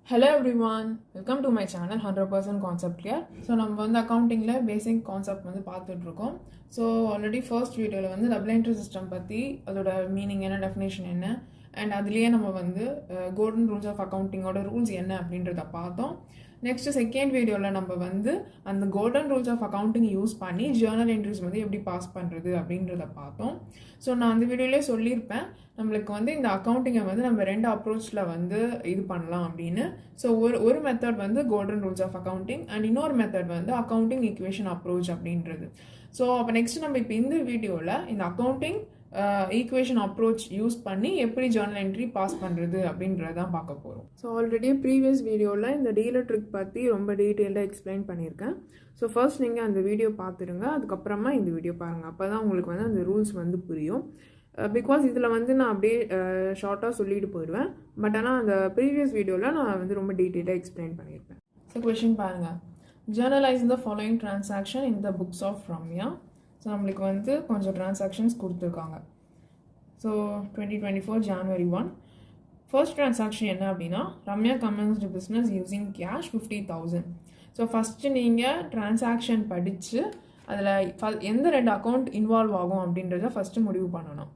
Hello everyone, welcome to my channel 100% Concept Clear. So நம்ம வந்து அக்கவுண்டிங்கில் basic concept வந்து பார்த்துட்ருக்கோம். ஸோ ஆல்ரெடி ஃபர்ஸ்ட் வீடியோவில் வந்து டபுள் என்ட்ரி சிஸ்டம் பற்றி அதோட மீனிங் என்ன, டெஃபினேஷன் என்ன, அண்ட் அதுலேயே நம்ம வந்து கோல்டன் ரூல்ஸ் ஆஃப் அக்கவுண்டிங்கோட ரூல்ஸ் என்ன அப்படின்றத பார்த்தோம். நெக்ஸ்ட் செகண்ட் வீடியோவில் நம்ம வந்து அந்த golden rules of accounting use பண்ணி ஜேர்னல் என்ட்ரிஸ் வந்து எப்படி பாஸ் பண்ணுறது அப்படின்றத பார்த்தோம். ஸோ நான் அந்த வீடியோலேயே சொல்லியிருப்பேன், நம்மளுக்கு வந்து இந்த அக்கவுண்டிங்கை வந்து நம்ம ரெண்டு அப்ரோச்சில் வந்து இது பண்ணலாம் அப்படின்னு. ஸோ ஒரு மெத்தட் வந்து golden rules of accounting and இன்னொரு மெத்தட் வந்து அக்கவுண்டிங் ஈக்குவேஷன் அப்ரோச் அப்படின்றது. ஸோ அப்போ நெக்ஸ்ட் நம்ம இப்போ இந்த வீடியோவில் இந்த அக்கவுண்டிங் ஈக்குவேஷன் அப்ரோச் யூஸ் பண்ணி எப்படி ஜேர்னல் என்ட்ரி பாஸ் பண்ணுறது அப்படின்றதான் பார்க்க போகிறோம். ஸோ ஆல்ரெடி ப்ரீவியஸ் வீடியோவில் இந்த டீலர் ட்ரிக் பற்றி ரொம்ப டீட்டெயில்டாக எக்ஸ்பிளைன் பண்ணியிருக்கேன். ஸோ ஃபர்ஸ்ட் நீங்கள் அந்த வீடியோ பார்த்துருங்க, அதுக்கப்புறமா இந்த வீடியோ பாருங்கள். அப்போ தான் உங்களுக்கு வந்து அந்த ரூல்ஸ் வந்து புரியும். பிகாஸ் இதில் வந்து நான் அப்படியே ஷார்ட்டாக சொல்லிட்டு போயிடுவேன், பட் ஆனால் அந்த ப்ரீவியஸ் வீடியோவில் நான் வந்து ரொம்ப டீட்டெயிலாக எக்ஸ்பிளைன் பண்ணியிருப்பேன். ஸோ கொஷின் பாருங்கள், journalise the following transaction in the books of Ramya. So நம்மளுக்கு வந்து கொஞ்சம் டிரான்சாக்ஷன்ஸ் கொடுத்துருக்காங்க. ஸோ 2024 January 1 ஃபர்ஸ்ட் டிரான்சாக்ஷன் என்ன அப்படின்னா, Ramya commenced business using cash 50,000. So first நீங்கள் டிரான்சாக்ஷன் படித்து அதில் எந்த ரெண்டு அக்கௌண்ட் இன்வால்வ் ஆகும் அப்படின்றத ஃபஸ்ட்டு முடிவு பண்ணணும்.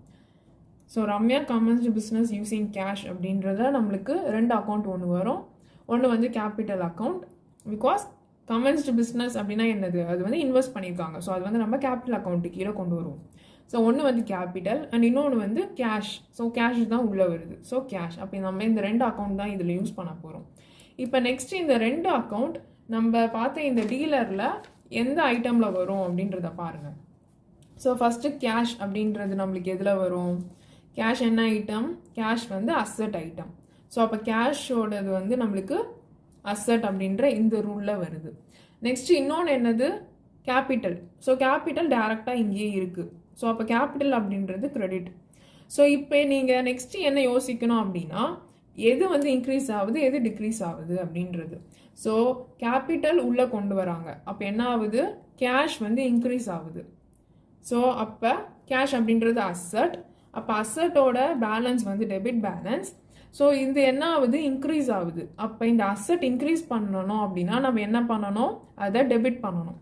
So Ramya commenced business using cash அப்படின்றத நம்மளுக்கு ரெண்டு அக்கௌண்ட் ஒன்று வரும். ஒன்று வந்து capital account, because commenced business அப்படின்னா என்னது, அது வந்து இன்வெஸ்ட் பண்ணியிருக்காங்க. ஸோ அது வந்து நம்ம கேபிட்டல் அக்கௌண்ட்டு கீழே கொண்டு வருவோம். ஸோ ஒன்று வந்து கேபிட்டல் அண்ட் இன்னொன்று வந்து கேஷ். ஸோ கேஷ் தான் உள்ளே வருது. ஸோ கேஷ், அப்போ நம்ம இந்த ரெண்டு அக்கௌண்ட் தான் இதில் யூஸ் பண்ண போகிறோம். இப்போ நெக்ஸ்ட் இந்த ரெண்டு அக்கௌண்ட் நம்ம பார்த்த இந்த டீலரில் எந்த ஐட்டமில் வரும் அப்படின்றத பாருங்கள். ஸோ ஃபஸ்ட்டு கேஷ் அப்படின்றது நம்மளுக்கு எதில் வரும்? கேஷ் என்ன ஐட்டம்? கேஷ் வந்து அசட் ஐட்டம். ஸோ அப்போ கேஷோடது வந்து நம்மளுக்கு அசட் அப்படின்ற இந்த ரூலில் வருது. நெக்ஸ்ட் இன்னொன்று என்னது? கேபிட்டல். ஸோ கேபிட்டல் டைரெக்டாக இங்கேயே இருக்குது. ஸோ அப்போ கேபிட்டல் அப்படின்றது கிரெடிட். ஸோ இப்போ நீங்கள் நெக்ஸ்ட் என்ன யோசிக்கணும் அப்படின்னா, எது வந்து இன்க்ரீஸ் ஆகுது, எது டிக்ரீஸ் ஆகுது அப்படின்றது. ஸோ கேபிட்டல் உள்ளே கொண்டு வராங்க, அப்போ என்ன ஆகுது? கேஷ் வந்து இன்க்ரீஸ் ஆகுது. ஸோ அப்போ கேஷ் அப்படின்றது அசட், அப்போ அசட்டோட பேலன்ஸ் வந்து டெபிட் பேலன்ஸ். ஸோ இது என்ன ஆகுது? இன்க்ரீஸ் ஆகுது. அப்போ இந்த அசட் இன்க்ரீஸ் பண்ணணும் அப்படின்னா நம்ம என்ன பண்ணணும்? அதை டெபிட் பண்ணணும்.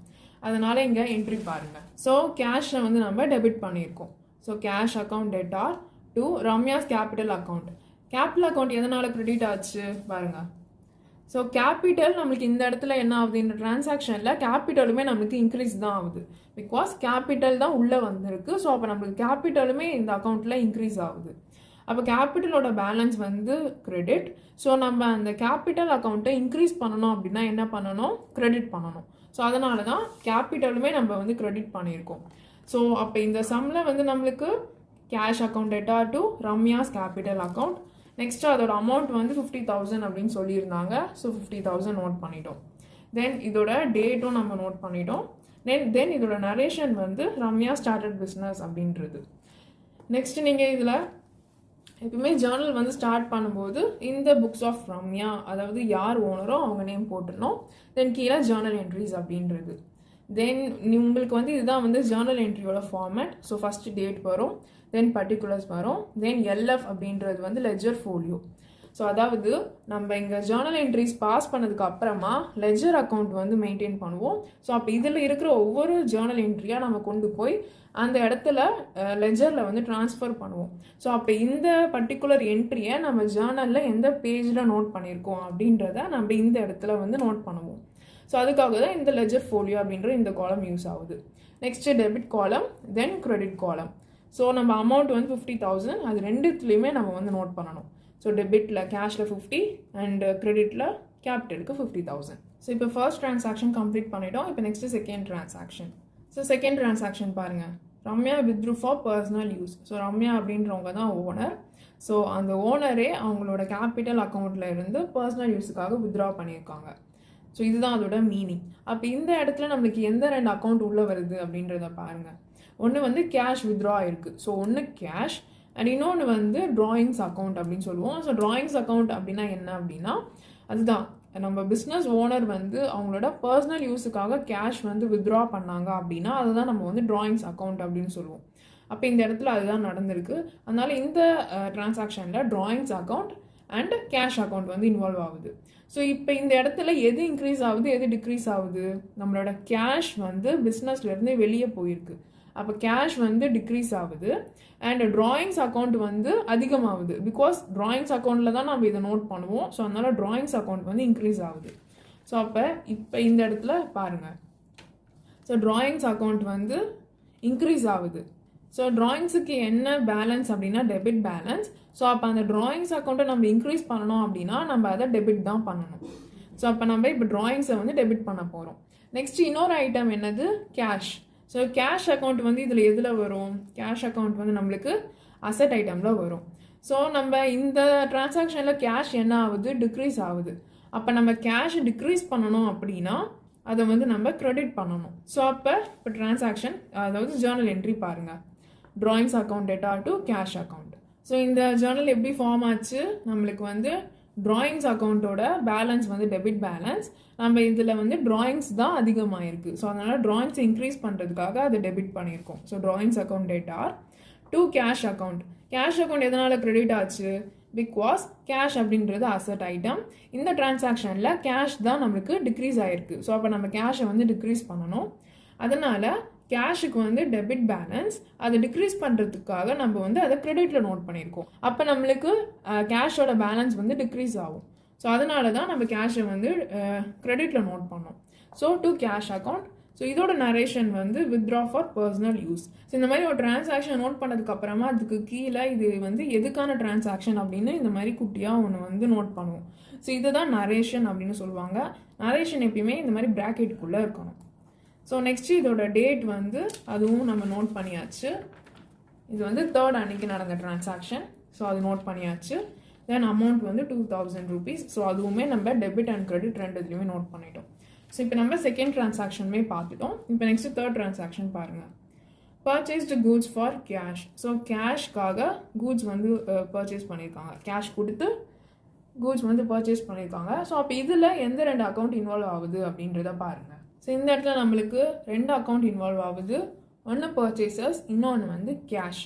அதனால இங்கே என்ட்ரி பாருங்கள். ஸோ கேஷை வந்து நம்ம டெபிட் பண்ணியிருக்கோம். So cash account debtor to Ramya's capital account. Capital account எதனால் கிரெடிட் ஆச்சு பாருங்கள். ஸோ கேபிட்டல் நம்மளுக்கு இந்த இடத்துல என்ன ஆகுது? இந்த டிரான்சாக்ஷனில் கேபிட்டலுமே நம்மளுக்கு இன்க்ரீஸ் தான் ஆகுது, பிகாஸ் கேபிட்டல் தான் உள்ளே வந்திருக்கு. ஸோ அப்போ நம்மளுக்கு கேபிட்டலுமே இந்த அக்கௌண்ட்டில் இன்க்ரீஸ் ஆகுது. அப்போ கேபிட்டலோட பேலன்ஸ் வந்து கிரெடிட். ஸோ நம்ம அந்த கேபிட்டல் அக்கௌண்ட்டை இன்க்ரீஸ் பண்ணணும் அப்படின்னா என்ன பண்ணணும்? கிரெடிட் பண்ணணும். ஸோ அதனால தான் கேபிட்டலுமே நம்ம வந்து கிரெடிட் பண்ணியிருக்கோம். ஸோ அப்போ இந்த சம்மில் வந்து நம்மளுக்கு cash account debtor to Ramya's capital account. Next அதோட அமௌண்ட் வந்து 50,000 அப்படின்னு சொல்லியிருந்தாங்க. ஸோ 50,000 நோட் பண்ணிட்டோம். தென் இதோட டேட்டும் நம்ம நோட் பண்ணிட்டோம். தென் இதோட நரேஷன் வந்து ரம்யா ஸ்டார்டட் பிஸ்னஸ் அப்படின்றது. நெக்ஸ்ட் நீங்கள் இதில் எப்பவுமே ஜேர்னல் வந்து ஸ்டார்ட் பண்ணும்போது இந்த புக்ஸ் ஆஃப் ரம்யா, அதாவது யார் ஓனரோ அவங்க நேம் போட்டுடணும். தென் கீழே ஜேர்னல் என்ட்ரிஸ் அப்படின்றது. தென் உங்களுக்கு வந்து இதுதான் வந்து ஜேர்னல் என்ட்ரியோட ஃபார்மேட். ஸோ ஃபஸ்ட்டு டேட் வரும், தென் பர்டிகுலர்ஸ் வரும், தென் எல்எஃப் அப்படின்றது வந்து லெஜர் ஃபோலியோ. ஸோ அதாவது நம்ம இங்கே ஜேர்னல் என்ட்ரிஸ் பாஸ் பண்ணதுக்கு அப்புறமா லெஜர் அக்கௌண்ட் வந்து மெயின்டைன் பண்ணுவோம். ஸோ அப்போ இதில் இருக்கிற ஒவ்வொரு ஜேர்னல் என்ட்ரியாக நம்ம கொண்டு போய் அந்த இடத்துல லெஜரில் வந்து ட்ரான்ஸ்ஃபர் பண்ணுவோம். ஸோ அப்போ இந்த பர்டிகுலர் என்ட்ரியை நம்ம ஜேர்னலில் எந்த பேஜில் நோட் பண்ணியிருக்கோம் அப்படின்றத நம்ம இந்த இடத்துல வந்து நோட் பண்ணுவோம். ஸோ அதுக்காக தான் இந்த லெஜர் ஃபோலியோ அப்படின்ற இந்த காலம் யூஸ் ஆகுது. Next debit column, then credit column. So நம்ம அமௌண்ட் வந்து 50,000, அது ரெண்டுத்துலேயுமே நம்ம வந்து நோட் பண்ணணும். ஸோ டெபிட்டில் கேஷில் 50 அண்ட் கிரெடிட்டில் கேபிட்டலுக்கு 50,000. ஸோ இப்போ ஃபர்ஸ்ட் ட்ரான்சாக்ஷன் கம்ப்ளீட் பண்ணிட்டோம். இப்போ next second transaction. So second transaction பாருங்கள், Ramya withdrew for personal use. So Ramya அப்படின்றவங்க தான் ஓனர். ஸோ அந்த ஓனரே அவங்களோட கேபிட்டல் அக்கௌண்ட்டில் இருந்து பர்சனல் யூஸுக்காக வித்ட்ரா பண்ணியிருக்காங்க. ஸோ இதுதான் அதோட மீனிங். அப்போ இந்த இடத்துல நம்மளுக்கு எந்த ரெண்டு அக்கௌண்ட் உள்ளே வருது அப்படின்றத பாருங்கள். ஒன்று வந்து கேஷ் வித்ட்ரா இருக்குது. ஸோ ஒன்று கேஷ் அண்ட் இன்னொன்று வந்து ட்ராயிங்ஸ் அக்கௌண்ட் அப்படின்னு சொல்லுவோம். ஸோ ட்ராயிங்ஸ் அக்கௌண்ட் அப்படின்னா என்ன அப்படின்னா, அதுதான் நம்ம பிஸ்னஸ் ஓனர் வந்து அவங்களோட பர்சனல் யூஸுக்காக கேஷ் வந்து வித்ட்ரா பண்ணாங்க அப்படின்னா அதுதான் நம்ம வந்து ட்ராயிங்ஸ் அக்கௌண்ட் அப்படின்னு சொல்லுவோம். அப்போ இந்த இடத்துல அதுதான் நடந்திருக்கு. அதனால இந்த டிரான்சாக்ஷனில் drawings account and cash account வந்து இன்வால்வ் ஆகுது. ஸோ இப்போ இந்த இடத்துல எது இன்க்ரீஸ் ஆகுது எது டிக்ரீஸ் ஆகுது? நம்மளோட கேஷ் வந்து பிஸ்னஸ்லேருந்து வெளியே போயிருக்கு. அப்போ கேஷ் வந்து டிக்ரீஸ் ஆகுது அண்ட் ட்ராயிங்ஸ் அக்கௌண்ட் வந்து அதிகமாகுது. பிகாஸ் ட்ராயிங்ஸ் அக்கௌண்ட்டில் தான் நம்ம இதை நோட் பண்ணுவோம். ஸோ அதனால ட்ராயிங்ஸ் அக்கௌண்ட் வந்து இன்க்ரீஸ் ஆகுது. ஸோ இப்போ இந்த இடத்துல பாருங்கள். ஸோ ட்ராயிங்ஸ் அக்கௌண்ட் வந்து இன்க்ரீஸ் ஆகுது. ஸோ ட்ராயிங்ஸுக்கு என்ன பேலன்ஸ் அப்படின்னா டெபிட் பேலன்ஸ். ஸோ அப்போ அந்த ட்ராயிங்ஸ் அக்கௌண்ட்டை நம்ம இன்க்ரீஸ் பண்ணணும் அப்படின்னா நம்ம அதை டெபிட் தான் பண்ணணும். ஸோ அப்போ நம்ம இப்போ ட்ராயிங்ஸை வந்து டெபிட் பண்ண போகிறோம். நெக்ஸ்ட் இன்னொரு ஐட்டம் என்னது? கேஷ். ஸோ கேஷ் அக்கௌண்ட் வந்து இதில் எதில் வரும்? கேஷ் அக்கௌண்ட் வந்து நம்மளுக்கு அசட் ஐட்டமில் வரும். ஸோ நம்ம இந்த டிரான்சாக்ஷனில் கேஷ் என்ன ஆகுது? டிக்ரீஸ் ஆகுது. அப்போ நம்ம கேஷ் டிக்ரீஸ் பண்ணணும் அப்படின்னா அதை வந்து நம்ம கிரெடிட் பண்ணணும். ஸோ இப்போ டிரான்சாக்ஷன் அதாவது ஜேர்னல் என்ட்ரி பாருங்கள். Drawings account data to cash account. So இந்த ஜேர்னல் எப்படி ஃபார்ம் ஆச்சு? நம்மளுக்கு வந்து ட்ராயிங்ஸ் அக்கௌண்ட்டோட பேலன்ஸ் வந்து டெபிட் பேலன்ஸ். நம்ம இதில் வந்து ட்ராயிங்ஸ் தான் அதிகமாக இருக்குது. ஸோ அதனால் ட்ராயிங்ஸ் இன்க்ரீஸ் பண்ணுறதுக்காக அதை டெபிட் பண்ணியிருக்கோம். So drawings account data to cash account. Cash account எதனால் கிரெடிட் ஆச்சு? பிகாஸ் கேஷ் அப்படின்றது அசட் ஐட்டம். இந்த டிரான்சாக்ஷனில் கேஷ் தான் நம்மளுக்கு டிக்ரீஸ் ஆகிருக்கு. ஸோ அப்போ நம்ம கேஷை வந்து டிக்ரீஸ் பண்ணணும். அதனால் கேஷுக்கு வந்து டெபிட் பேலன்ஸ் அதை டிக்ரீஸ் பண்ணுறதுக்காக நம்ம வந்து அதை கிரெடிட்டில் நோட் பண்ணியிருக்கோம். அப்போ நம்மளுக்கு கேஷோட பேலன்ஸ் வந்து டிக்ரீஸ் ஆகும். ஸோ அதனால தான் நம்ம கேஷை வந்து கிரெடிட்டில் நோட் பண்ணோம். So to cash account. So இதோட நரேஷன் வந்து withdraw for personal use. So இந்த மாதிரி ஒரு டிரான்சாக்ஷன் நோட் பண்ணதுக்கப்புறமா அதுக்கு கீழே இது வந்து எதுக்கான டிரான்சாக்ஷன் அப்படின்னு இந்த மாதிரி குட்டியாக ஒன்று வந்து நோட் பண்ணுவோம். ஸோ இதை தான் நரேஷன் அப்படின்னு சொல்லுவாங்க. நரேஷன் எப்பயுமே இந்த மாதிரி ப்ராக்கெட்டுக்குள்ளே இருக்கணும். ஸோ நெக்ஸ்ட்டு இதோட டேட் வந்து அதுவும் நம்ம நோட் பண்ணியாச்சு. இது வந்து 3rd அன்னைக்கு நடந்த டிரான்சாக்ஷன். ஸோ அது நோட் பண்ணியாச்சு. தென் அமௌண்ட் வந்து 2000 rupees. ஸோ அதுவுமே நம்ம டெபிட் அண்ட் கிரெடிட் ரெண்டுத்துலையுமே நோட் பண்ணிட்டோம். ஸோ இப்போ நம்ம செகண்ட் டிரான்சாக்ஷனுமே பார்த்துட்டோம். இப்போ நெக்ஸ்ட் 3rd டிரான்சாக்ஷன் பாருங்கள். Purchased goods for cash. So கேஷ்காக கூட்ஸ் வந்து பர்ச்சேஸ் பண்ணியிருக்காங்க. கேஷ் கொடுத்து கூட்ஸ் வந்து பர்ச்சேஸ் பண்ணியிருக்காங்க. ஸோ அப்போ இதில் எந்த 2 அக்கௌண்ட் இன்வால்வ் ஆகுது அப்படின்றத பாருங்கள். ஸோ இந்த இடத்துல நம்மளுக்கு 2 அக்கௌண்ட் இன்வால்வ் ஆகுது. ஒன்று பர்ச்சேசஸ், இன்னொன்று வந்து கேஷ்.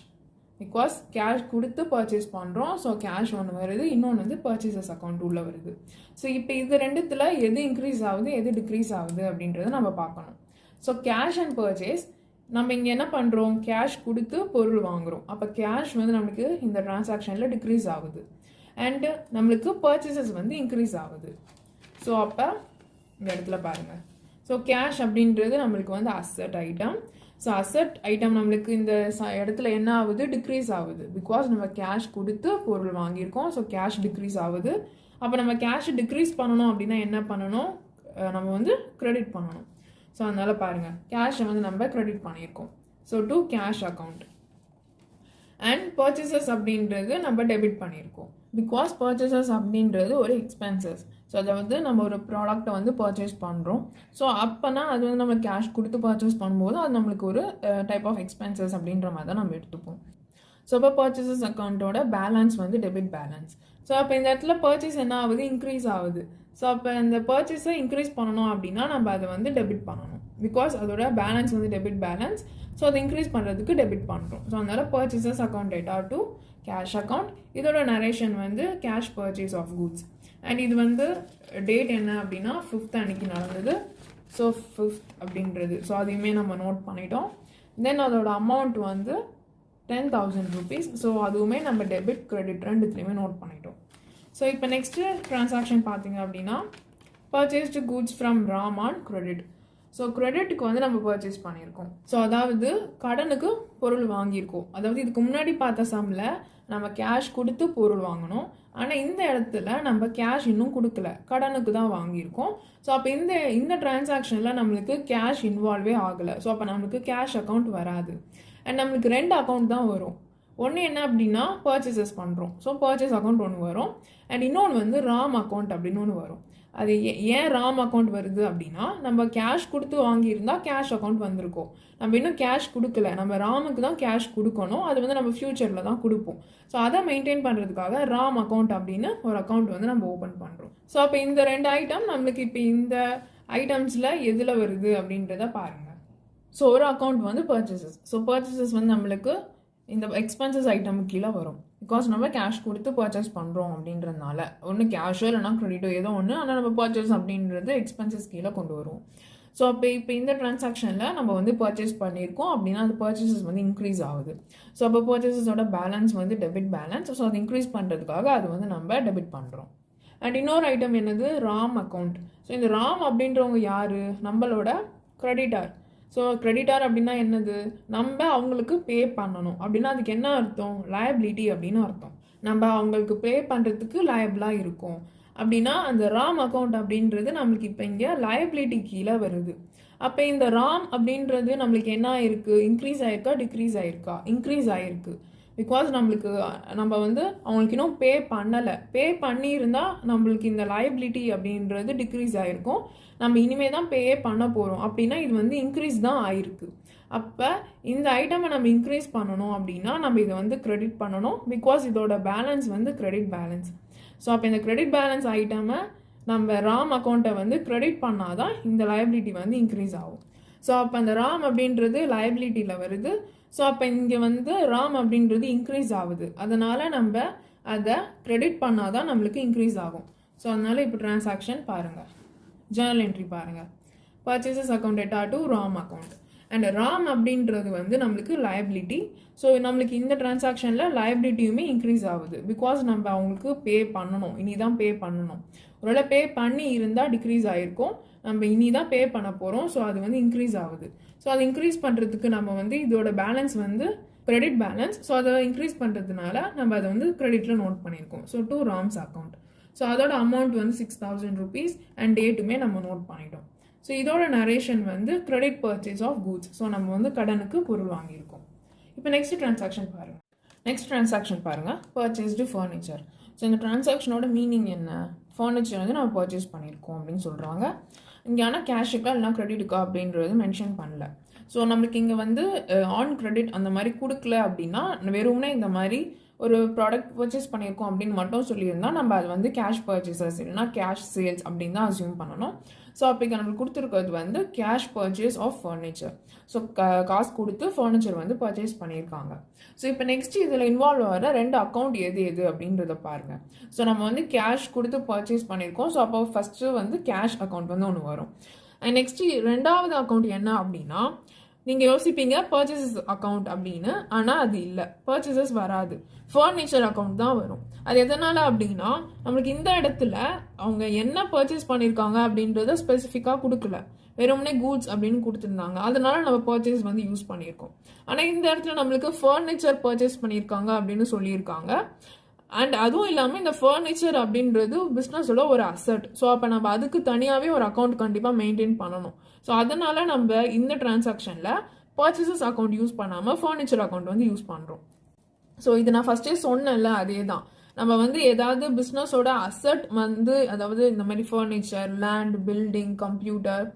பிகாஸ் கேஷ் கொடுத்து பர்ச்சேஸ் பண்ணுறோம். ஸோ கேஷ் ஒன்று வருது, இன்னொன்று வந்து பர்ச்சேசஸ் அக்கௌண்ட் உள்ளே வருது. ஸோ இப்போ இது ரெண்டுத்தில் எது இன்க்ரீஸ் ஆகுது எது டிக்ரீஸ் ஆகுது அப்படின்றத நம்ம பார்க்கணும். ஸோ கேஷ் அண்ட் பர்ச்சேஸ் நம்ம இங்கே என்ன பண்ணுறோம்? கேஷ் கொடுத்து பொருள் வாங்குகிறோம். அப்போ கேஷ் வந்து நம்மளுக்கு இந்த டிரான்சாக்ஷனில் டிக்ரீஸ் ஆகுது அண்டு நம்மளுக்கு பர்ச்சேசஸ் வந்து இன்க்ரீஸ் ஆகுது. ஸோ அப்போ இந்த இடத்துல பாருங்கள். ஸோ கேஷ் அப்படின்றது நம்மளுக்கு வந்து asset item. So asset item நம்மளுக்கு இந்த இடத்துல என்ன ஆகுது? டிக்ரீஸ் ஆகுது. பிகாஸ் நம்ம கேஷ் கொடுத்து பொருள் வாங்கியிருக்கோம். ஸோ கேஷ் டிக்ரீஸ் ஆகுது. அப்போ நம்ம கேஷ் டிக்ரீஸ் பண்ணணும் அப்படின்னா என்ன பண்ணணும்? நம்ம வந்து கிரெடிட் பண்ணணும். ஸோ அதனால் பாருங்கள், கேஷை வந்து நம்ம கிரெடிட் பண்ணியிருக்கோம். So to cash account. And purchases அப்படின்றது நம்ம டெபிட் பண்ணியிருக்கோம். பிகாஸ் பர்ச்சேசஸ் அப்படின்றது ஒரு எக்ஸ்பென்சஸ். ஸோ அதை வந்து நம்ம ஒரு ப்ராடக்டை வந்து பர்ச்சேஸ் பண்ணுறோம். ஸோ அப்போனா அது வந்து நம்ம கேஷ் கொடுத்து பர்ச்சேஸ் பண்ணும்போது அது நம்மளுக்கு ஒரு டைப் ஆஃப் எக்ஸ்பென்சஸ் அப்படின்ற மாதிரி தான் நம்ம எடுத்துப்போம். ஸோ இப்போ பர்ச்சேசஸ் அக்கௌண்ட்டோட பேலன்ஸ் வந்து டெபிட் பேலன்ஸ். ஸோ அப்போ இந்த இடத்துல பர்ச்சேஸ் என்ன ஆகுது? இன்க்ரீஸ் ஆகுது. ஸோ அப்போ இந்த பர்ச்சேஸை இன்க்ரீஸ் பண்ணணும் அப்படின்னா நம்ம அதை வந்து டெபிட் பண்ணணும். பிகாஸ் அதோட பேலன்ஸ் வந்து டெபிட் பேலன்ஸ். ஸோ அதை இன்க்ரீஸ் பண்ணுறதுக்கு டெபிட் பண்ணுறோம். ஸோ அதனால் purchases account data to cash account. இதோட நரேஷன் வந்து cash purchase of goods. And இது வந்து டேட் என்ன அப்படின்னா 5th அன்னைக்கு நடந்தது. ஸோ 5th அப்படின்றது. ஸோ அதையுமே நம்ம நோட் பண்ணிட்டோம். தென் அதோட அமௌண்ட் வந்து 10,000 rupees. ஸோ அதுவுமே நம்ம டெபிட் கிரெடிட் ரெண்டுத்துலையுமே நோட் பண்ணிட்டோம். ஸோ இப்போ நெக்ஸ்ட்டு ட்ரான்சாக்ஷன் பார்த்தீங்க அப்படின்னா purchased goods from Raman credit. So கிரெடிட்டுக்கு வந்து நம்ம பர்ச்சேஸ் பண்ணியிருக்கோம். ஸோ அதாவது கடனுக்கு பொருள் வாங்கியிருக்கோம். அதாவது இதுக்கு முன்னாடி பார்த்த சம்மில் நம்ம கேஷ் கொடுத்து பொருள் வாங்கணும். ஆனால் இந்த இடத்துல நம்ம கேஷ் இன்னும் கொடுக்கல, கடனுக்கு தான் வாங்கியிருக்கோம். ஸோ அப்போ இந்த டிரான்சாக்ஷனில் நம்மளுக்கு கேஷ் இன்வால்வே ஆகலை. ஸோ அப்போ நம்மளுக்கு கேஷ் அக்கௌண்ட் வராது. அண்ட் நம்மளுக்கு 2 அக்கௌண்ட் தான் வரும். ஒன்று என்ன அப்படின்னா பர்ச்சேசஸ் பண்ணுறோம். ஸோ பர்ச்சேஸ் அக்கௌண்ட் ஒன்று வரும். அண்ட் இன்னொன்று வந்து ராம் அக்கௌண்ட் அப்படின்னு ஒன்று வரும். அது ஏன் ராம் அக்கௌண்ட் வருது அப்படின்னா நம்ம கேஷ் கொடுத்து வாங்கியிருந்தா கேஷ் அக்கௌண்ட் வந்திருக்கும். நம்ம இன்னும் கேஷ் கொடுக்கல, நம்ம ராமுக்கு தான் கேஷ் கொடுக்கணும். அது வந்து நம்ம ஃப்யூச்சரில் தான் கொடுப்போம். ஸோ அதை மெயின்டைன் பண்ணுறதுக்காக ராம் அக்கௌண்ட் அப்படின்னு ஒரு அக்கௌண்ட் வந்து நம்ம ஓப்பன் பண்ணுறோம். ஸோ அப்போ இந்த 2 ஐட்டம் நம்மளுக்கு இப்போ இந்த ஐட்டம்ஸில் எதில் வருது அப்படின்றத பாருங்கள். ஸோ ஒரு அக்கௌண்ட் வந்து பர்ச்சேசஸ். ஸோ பர்ச்சேசஸ் வந்து நம்மளுக்கு இந்த எக்ஸ்பென்சஸ் ஐட்டமுக்கு கீழே வரும். பிகாஸ் நம்ம கேஷ் கொடுத்து பர்ச்சேஸ் பண்ணுறோம் அப்படின்றதுனால ஒன்று கேஷோ இல்லைனா கிரெடிட்டோ ஏதோ ஒன்று, ஆனால் நம்ம பர்ச்சேஸ் அப்படின்றது எக்ஸ்பென்சஸ் கீழே கொண்டு வருவோம். ஸோ இப்போ இந்த டிரான்சாக்ஷனில் நம்ம வந்து பர்ச்சேஸ் பண்ணியிருக்கோம் அப்படின்னா அது பர்ச்சேசஸ் வந்து இன்க்ரீஸ் ஆகுது. ஸோ அப்போ பர்ச்சேசஸோட பேலன்ஸ் வந்து டெபிட் பேலன்ஸ். ஸோ அது இன்க்ரீஸ் பண்ணுறதுக்காக அது வந்து நம்ம டெபிட் பண்ணுறோம். அண்ட் இன்னொரு ஐட்டம் என்னது, ராம் அக்கௌண்ட். ஸோ இந்த ராம் அப்படின்றவங்க யார், நம்மளோட கிரெடிட்டார். ஸோ கிரெடிட்டார் அப்படின்னா என்னது, நம்ம அவங்களுக்கு பே பண்ணணும் அப்படின்னா அதுக்கு என்ன அர்த்தம், லயபிலிட்டி அப்படின்னு அர்த்தம். நம்ம அவங்களுக்கு பே பண்ணுறதுக்கு லயபிளாக இருக்கும் அப்படின்னா அந்த ராம் அக்கௌண்ட் அப்படின்றது நம்மளுக்கு இப்போ இங்கே லயபிலிட்டி கீழே வருது. அப்போ இந்த ராம் அப்படின்றது நம்மளுக்கு என்ன ஆயிருக்கு, இன்க்ரீஸ் ஆயிருக்கா டிக்ரீஸ் ஆயிருக்கா, இன்க்ரீஸ் ஆயிருக்கு. பிகாஸ் நம்ம வந்து அவங்களுக்கு இன்னும் பே பண்ணலை. பே பண்ணியிருந்தா நம்மளுக்கு இந்த லயபிலிட்டி அப்படின்றது டிக்ரீஸ் ஆகிருக்கும். நம்ம இனிமேல் தான் பேயே பண்ண போகிறோம் அப்படின்னா இது வந்து இன்க்ரீஸ் தான் ஆயிருக்கு. அப்போ இந்த ஐட்டமை நம்ம இன்க்ரீஸ் பண்ணணும் அப்படின்னா நம்ம இதை வந்து கிரெடிட் பண்ணணும். பிகாஸ் இதோட பேலன்ஸ் வந்து கிரெடிட் பேலன்ஸ். ஸோ அப்போ இந்த கிரெடிட் பேலன்ஸ் ஐட்டமை நம்ம ராம் அக்கௌண்ட்டை வந்து கிரெடிட் பண்ணாதான் இந்த லயபிலிட்டி வந்து இன்க்ரீஸ் ஆகும். ஸோ அப்போ அந்த ராம் அப்படின்றது லயபிலிட்டியில் வருது. ஸோ அப்போ இங்கே வந்து ராம் அப்படின்றது இன்க்ரீஸ் ஆகுது. அதனால் நம்ம அதை கிரெடிட் பண்ணாதான் நம்மளுக்கு இன்க்ரீஸ் ஆகும். ஸோ அதனால் இப்போ டிரான்சாக்ஷன் பாருங்கள், ஜேர்னல் என்ட்ரி பாருங்கள், purchases account data to Ram account. And Ram அப்படின்றது வந்து நம்மளுக்கு லயபிலிட்டி. ஸோ நம்மளுக்கு இந்த டிரான்சாக்ஷனில் லயபிலிட்டியுமே இன்க்ரீஸ் ஆகுது. பிகாஸ் நம்ம அவங்களுக்கு பே பண்ணணும், இனி தான் பே பண்ணணும். ஒருவேளை பே பண்ணி இருந்தால் டிக்ரீஸ் ஆகிருக்கும், நம்ம இனி தான் பே பண்ண போகிறோம். ஸோ அது வந்து இன்க்ரீஸ் ஆகுது. ஸோ அது இன்க்ரீஸ் பண்ணுறதுக்கு நம்ம வந்து இதோட பேலன்ஸ் வந்து கிரெடிட் பேலன்ஸ். ஸோ அதை இன்க்ரீஸ் பண்ணுறதுனால நம்ம அதை வந்து கிரெடிட்டில் நோட் பண்ணியிருக்கோம். So to rams account. So அதோட அமௌண்ட் வந்து 6,000 rupees அண்ட் டேட்டுமே நம்ம நோட் பண்ணிட்டோம். ஸோ இதோட நரேஷன் வந்து credit purchase of goods. So நம்ம வந்து கடனுக்கு பொருள் வாங்கியிருக்கோம். இப்போ நெக்ஸ்ட் டிரான்சாக்ஷன் பாருங்கள், பர்ச்சேஸ்டு ஃபர்னிச்சர். ஸோ இந்த டிரான்சாக்ஷனோட மீனிங் என்ன, ஃபர்னிச்சர் வந்து நம்ம பர்ச்சேஸ் பண்ணியிருக்கோம் அப்படின்னு சொல்கிறாங்க. இங்கே ஆனால் கேஷுக்கா இல்லைனா கிரெடிட்டுக்கா அப்படின்றது மென்ஷன் பண்ணல. ஸோ நம்மளுக்கு இங்கே வந்து ஆன் கிரெடிட் அந்த மாதிரி கொடுக்கல அப்படின்னா வெறும்னே இந்த மாதிரி ஒரு ப்ராடக்ட் பர்ச்சேஸ் பண்ணியிருக்கோம் அப்படின்னு மட்டும் சொல்லியிருந்தால் நம்ம அது வந்து கேஷ் பர்ச்சேசஸ் இல்லைனா கேஷ் சேல்ஸ் அப்படின்னு தான் அசியூம் பண்ணணும். ஸோ அப்போ நம்மளுக்கு கொடுத்துருக்கிறது வந்து cash purchase of furniture. So காசு கொடுத்து ஃபர்னிச்சர் வந்து பர்ச்சேஸ் பண்ணியிருக்காங்க. ஸோ இப்போ நெக்ஸ்ட் இதில் இன்வால்வ் ஆகிற 2 அக்கௌண்ட் எது அப்படின்றத பாருங்கள். ஸோ நம்ம வந்து கேஷ் கொடுத்து பர்ச்சேஸ் பண்ணியிருக்கோம். ஸோ அப்போ ஃபஸ்ட்டு வந்து கேஷ் அக்கௌண்ட் வந்து ஒன்று வரும். அண்ட் நெக்ஸ்ட் 2வது அக்கௌண்ட் என்ன அப்படின்னா, நீங்கள் யோசிப்பீங்க பர்ச்சேசஸ் அக்கௌண்ட் அப்படின்னு, ஆனால் அது இல்லை, பர்ச்சேசஸ் வராது, ஃபர்னிச்சர் அக்கௌண்ட் தான் வரும். அது எதனால் அப்படின்னா நம்மளுக்கு இந்த இடத்துல அவங்க என்ன பர்ச்சேஸ் பண்ணியிருக்காங்க அப்படின்றத ஸ்பெசிஃபிக்காக கொடுக்கல, வெறும்னே கூட்ஸ் அப்படின்னு கொடுத்துருந்தாங்க. அதனால நம்ம பர்ச்சேஸ் வந்து யூஸ் பண்ணியிருக்கோம். ஆனால் இந்த இடத்துல நம்மளுக்கு ஃபர்னிச்சர் பர்ச்சேஸ் பண்ணியிருக்காங்க அப்படின்னு சொல்லியிருக்காங்க. அண்ட் அதுவும் இல்லாமல் இந்த ஃபர்னிச்சர் அப்படின்றது பிஸ்னஸோட ஒரு அசட். ஸோ அப்போ நம்ம அதுக்கு தனியாகவே ஒரு அக்கௌண்ட் கண்டிப்பாக மெயின்டைன் பண்ணணும். ஸோ அதனால நம்ம இந்த டிரான்சாக்ஷனில் பர்ச்சேசஸ் அக்கௌண்ட் யூஸ் பண்ணாமல் ஃபர்னிச்சர் அக்கௌண்ட் வந்து யூஸ் பண்ணுறோம். ஸோ இது நான் ஃபஸ்ட்டே சொன்னேன்ல, அதே தான். நம்ம வந்து ஏதாவது பிஸ்னஸோட அசட் வந்து, அதாவது இந்த மாதிரி ஃபர்னிச்சர், லேண்ட், பில்டிங், கம்ப்யூட்டர்,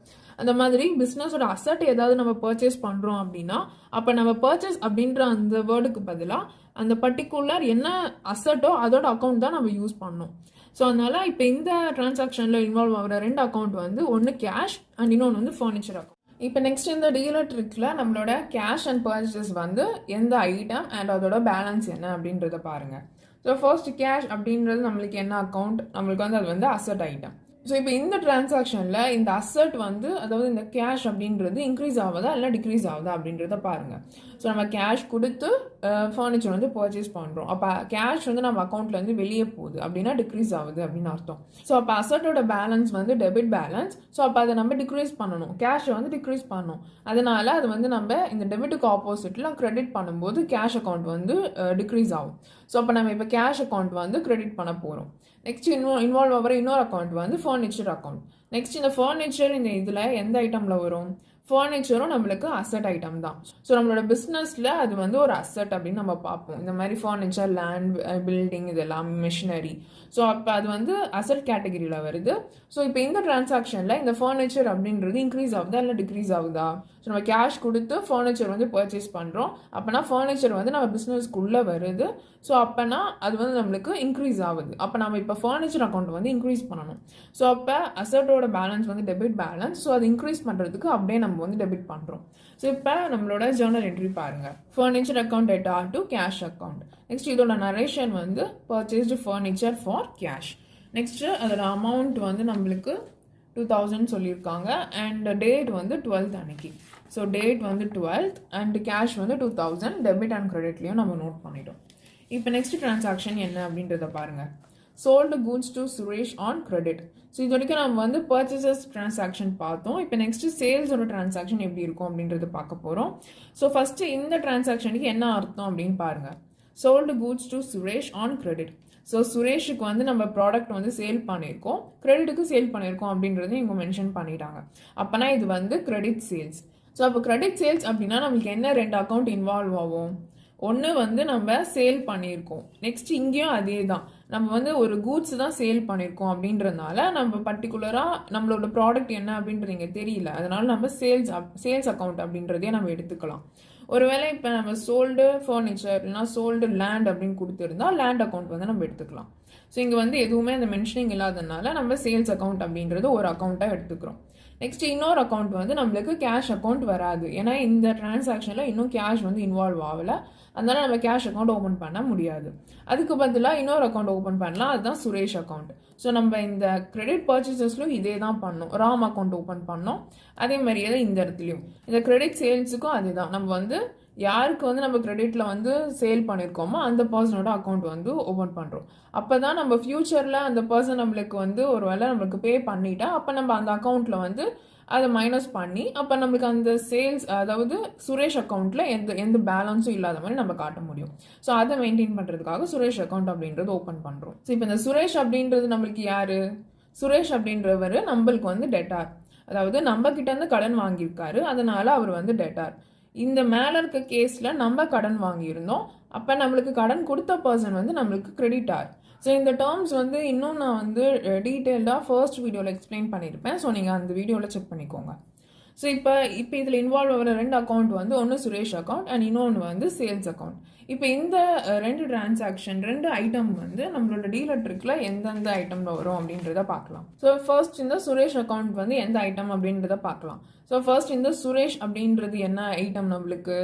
அந்த மாதிரி பிஸ்னஸோட அசட் ஏதாவது நம்ம பர்ச்சேஸ் பண்ணுறோம் அப்படின்னா அப்போ நம்ம பர்ச்சேஸ் அப்படின்ற அந்த வேர்டுக்கு பதிலாக அந்த பர்டிகுலர் என்ன அசட்டோ அதோட அக்கௌண்ட் தான் நம்ம யூஸ் பண்ணோம். ஸோ அதனால இப்போ இந்த டிரான்சாக்ஷனில் இன்வால்வ் ஆகிற 2 அக்கௌண்ட் வந்து ஒன்று கேஷ் அண்ட் இன்னொன்று வந்து ஃபர்னிச்சர் அக்கௌண்ட். இப்போ நெக்ஸ்ட் இந்த டீலர் ட்ரிக்கில் நம்மளோட கேஷ் அண்ட் பர்ச்சேஸ் வந்து எந்த ஐட்டம் அண்ட் அதோட பேலன்ஸ் என்ன அப்படின்றத பாருங்கள். ஸோ ஃபர்ஸ்ட் கேஷ் அப்படின்றது நம்மளுக்கு என்ன அக்கௌண்ட், நம்மளுக்கு வந்து அது வந்து அசட் ஐட்டம். ஸோ இப்போ இந்த டிரான்சாக்ஷனில் இந்த அசட் வந்து, அதாவது இந்த கேஷ் அப்படின்றது இன்க்ரீஸ் ஆகுதா இல்லை டிக்ரீஸ் ஆகுதா அப்படின்றத பாருங்கள். ஸோ நம்ம கேஷ் கொடுத்து ஃபர்னிச்சர் வந்து பர்ச்சேஸ் பண்ணுறோம். அப்போ கேஷ் வந்து நம்ம அக்கௌண்ட்லேருந்து வெளியே போகுது அப்படின்னா டிக்ரீஸ் ஆகுது அப்படின்னு அர்த்தம். ஸோ அப்போ அசட்டோட பேலன்ஸ் வந்து டெபிட் பேலன்ஸ். ஸோ அப்போ அதை நம்ம டிக்ரீஸ் பண்ணணும், கேஷை வந்து டிக்ரீஸ் பண்ணணும். அதனால அது வந்து நம்ம இந்த டெபிட்டுக்கு ஆப்போசிட்டில் கிரெடிட் பண்ணும்போது கேஷ் அக்கௌண்ட் வந்து டிக்ரீஸ் ஆகும். ஸோ அப்போ நம்ம இப்போ கேஷ் அக்கௌண்ட் வந்து கிரெடிட் பண்ண போகிறோம். நெக்ஸ்ட் இன்வால்வ் ஆகிற இன்னொரு அக்கௌண்ட் வந்து ஃபர்னிச்சர் அக்கௌண்ட். நெக்ஸ்ட் இந்த ஃபர்னிச்சர் இந்த இதில் எந்த ஐட்டமில் வரும், ஃபர்னிச்சரும் நம்மளுக்கு அசட் ஐட்டம் தான். ஸோ நம்மளோட பிஸ்னஸில் அது வந்து ஒரு அசட் அப்படின்னு நம்ம பார்ப்போம். இந்த மாதிரி ஃபர்னிச்சர், லேண்ட், பில்டிங், இதெல்லாம் மிஷினரி. ஸோ அப்போ அது வந்து அசட் கேட்டகரியில் வருது. ஸோ இப்போ இந்த டிரான்சாக்ஷனில் இந்த ஃபர்னிச்சர் அப்படின்றது இன்க்ரீஸ் ஆகுதா இல்லை டிக்ரீஸ் ஆகுதா? ஸோ நம்ம கேஷ் கொடுத்து ஃபர்னிச்சர் வந்து பர்ச்சேஸ் பண்ணுறோம். அப்போனா ஃபர்னிச்சர் வந்து நம்ம பிஸ்னஸ்க்குள்ளே வருது. ஸோ அப்போனா அது வந்து நம்மளுக்கு இன்க்ரீஸ் ஆகுது. அப்போ நம்ம இப்போ ஃபர்னிச்சர் அக்கௌண்ட் வந்து இன்க்ரீஸ் பண்ணணும். ஸோ அப்போ அசட்டோட பேலன்ஸ் வந்து டெபிட் பேலன்ஸ். ஸோ அது இன்க்ரீஸ் பண்ணுறதுக்கு அப்படியே நம்ம நம்ம வந்து டெபிட் பண்ணுறோம். ஸோ இப்போ நம்மளோட ஜேர்னல் என்ட்ரி பாருங்கள். Furniture account debtor to cash account. Next இதோட நரேஷன் வந்து purchased furniture for cash. Next அதோட அமௌண்ட் வந்து நம்மளுக்கு 2000 சொல்லியிருக்காங்க அண்ட் டேட் வந்து 12th அன்னைக்கு. ஸோ டேட் வந்து 12th அண்ட் கேஷ் வந்து 2000 டெபிட் அண்ட் கிரெடிட்லேயும் நம்ம நோட் பண்ணிட்டோம். இப்போ நெக்ஸ்ட் டிரான்சாக்ஷன் என்ன அப்படின்றத பாருங்கள். Sold goods to Suresh on credit. So இது வரைக்கும் நம்ம வந்து பர்ச்சேசஸ் டிரான்சாக்ஷன் பார்த்தோம். இப்போ நெக்ஸ்ட் சேல்ஸோட டிரான்சாக்ஷன் எப்படி இருக்கும் அப்படின்றது பார்க்க போகிறோம். ஸோ ஃபஸ்ட்டு இந்த டிரான்சாக்ஷனுக்கு என்ன அர்த்தம் அப்படின்னு பாருங்கள். Sold goods to Suresh on credit. So சுரேஷுக்கு வந்து நம்ம ப்ராடக்ட் வந்து சேல் பண்ணியிருக்கோம், கிரெடிட்டுக்கு சேல் பண்ணியிருக்கோம் அப்படின்றதையும் இவங்க மென்ஷன் பண்ணிட்டாங்க. அப்போனா இது வந்து கிரெடிட் சேல்ஸ். ஸோ அப்போ கிரெடிட் சேல்ஸ் அப்படின்னா நம்மளுக்கு என்ன 2 அக்கௌண்ட் இன்வால்வ் ஆகும். ஒன்று வந்து நம்ம சேல் பண்ணியிருக்கோம், நெக்ஸ்ட் இங்கேயும் அதே தான் நம்ம வந்து ஒரு கூட்ஸ் தான் சேல் பண்ணியிருக்கோம் அப்படின்றதுனால நம்ம பர்டிகுலராக நம்மளோட ப்ராடக்ட் என்ன அப்படின்றது இங்கே தெரியல, அதனால நம்ம சேல்ஸ் அக்கௌண்ட் அப்படின்றதே நம்ம எடுத்துக்கலாம். ஒருவேளை இப்போ நம்ம சோல்டு ஃபர்னிச்சர் இல்லைனா சோல்டு லேண்ட் அப்படின்னு கொடுத்துருந்தா லேண்ட் அக்கௌண்ட் வந்து நம்ம எடுத்துக்கலாம். ஸோ இங்கே வந்து எதுவுமே அந்த மென்ஷனிங் இல்லாததுனால நம்ம சேல்ஸ் அக்கௌண்ட் அப்படின்றது ஒரு அக்கௌண்ட்டாக எடுத்துக்கிறோம். நெக்ஸ்ட் இன்னொரு அக்கௌண்ட் வந்து நம்மளுக்கு கேஷ் அக்கௌண்ட் வராது, ஏன்னா இந்த டிரான்சாக்ஷனில் இன்னும் கேஷ் வந்து இன்வால்வ் ஆகலை, அதனால நம்ம கேஷ் அக்கௌண்ட் ஓப்பன் பண்ண முடியாது. அதுக்கு பதிலாக இன்னொரு அக்கௌண்ட் ஓப்பன் பண்ணலாம், அதுதான் சுரேஷ் அக்கௌண்ட். ஸோ நம்ம இந்த கிரெடிட் பர்ச்சேசஸ்லையும் இதே தான் பண்ணோம், ராம் அக்கௌண்ட் ஓப்பன் பண்ணோம், அதே மாதிரியே தான் இந்த இடத்துலையும். இந்த கிரெடிட் சேல்ஸுக்கும் அதே தான், நம்ம வந்து யாருக்கு வந்து நம்ம கிரெடிட்டில் வந்து சேல் பண்ணியிருக்கோமோ அந்த பர்சனோட அக்கௌண்ட் வந்து ஓப்பன் பண்ணுறோம். அப்போ தான் நம்ம ஃப்யூச்சரில் அந்த பர்சன் நம்மளுக்கு வந்து ஒரு வேளை நம்மளுக்கு பே பண்ணிட்டா அப்போ நம்ம அந்த அக்கௌண்ட்டில் வந்து அதை மைனஸ் பண்ணி அப்போ நம்மளுக்கு அந்த சேல்ஸ், அதாவது சுரேஷ் அக்கௌண்ட்டில் எந்த பேலன்ஸும் இல்லாத மாதிரி நம்ம காட்ட முடியும். ஸோ அதை மெயின்டைன் பண்ணுறதுக்காக சுரேஷ் அக்கௌண்ட் அப்படின்றது ஓப்பன் பண்ணுறோம். ஸோ இப்போ இந்த சுரேஷ் அப்படின்றது நம்மளுக்கு யார்? சுரேஷ் அப்படின்றவர் நம்மளுக்கு வந்து டெட்டார், அதாவது நம்ம கிட்டேருந்து கடன் வாங்கியிருக்காரு, அதனால அவர் வந்து டெட்டார். இந்த மேலே இருக்க கேஸில் நம்ம கடன் வாங்கியிருந்தோம், அப்போ நம்மளுக்கு கடன் கொடுத்த பர்சன் வந்து நம்மளுக்கு கிரெடிட்டார். ஸோ இந்த டேர்ம்ஸ் வந்து இன்னும் நான் வந்து டீட்டெயில்டாக ஃபர்ஸ்ட் வீடியோவில் எக்ஸ்பிளைன் பண்ணியிருப்பேன், ஸோ நீங்கள் அந்த வீடியோவில் செக் பண்ணிக்கோங்க. ஸோ இப்போ இதில் இன்வால்வ் ஆகிற 2 அக்கௌண்ட் வந்து ஒன்று சுரேஷ் அக்கௌண்ட் அண்ட் இன்னொன்று வந்து சேல்ஸ் அக்கௌண்ட். இப்போ இந்த 2 டிரான்சாக்ஷன் 2 ஐட்டம் வந்து நம்மளோட டீலர் ட்ரிக்கில் எந்தெந்த ஐட்டமில் வரும் அப்படின்றத பார்க்கலாம். ஸோ ஃபர்ஸ்ட் இந்த சுரேஷ் அக்கௌண்ட் வந்து எந்த ஐட்டம் அப்படின்றத பார்க்கலாம். ஸோ ஃபர்ஸ்ட் இந்த சுரேஷ் அப்படின்றது என்ன ஐட்டம்? நம்மளுக்கு